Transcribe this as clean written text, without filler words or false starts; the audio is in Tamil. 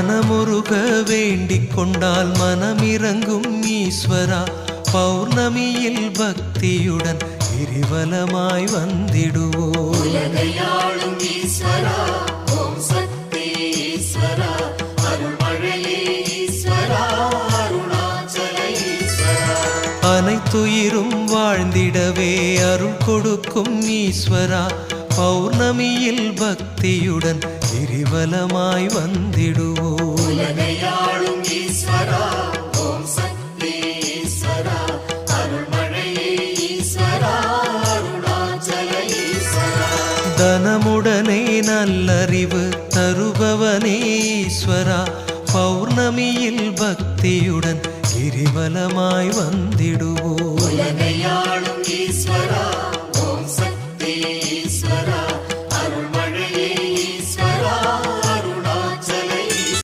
மனமுருக வேண்டிக் கொண்டால் மனமிறங்கும் ஈஸ்வரா. பௌர்ணமியில் பக்தியுடன் கிரிவலமாய் வந்திடுவோம். அனைத்துயிரும் வாழ்ந்திடவே அருள் கொடுக்கும் ஈஸ்வரா. பௌர்ணமியில் பக்தியுடன் கிரிவலமாய் வந்திடுவோம். தனமுடனே நல்லறிவு தருபவனே ஈஸ்வரா. பௌர்ணமியில் பக்தியுடன் கிரிவலமாய் வந்திடுவோம்.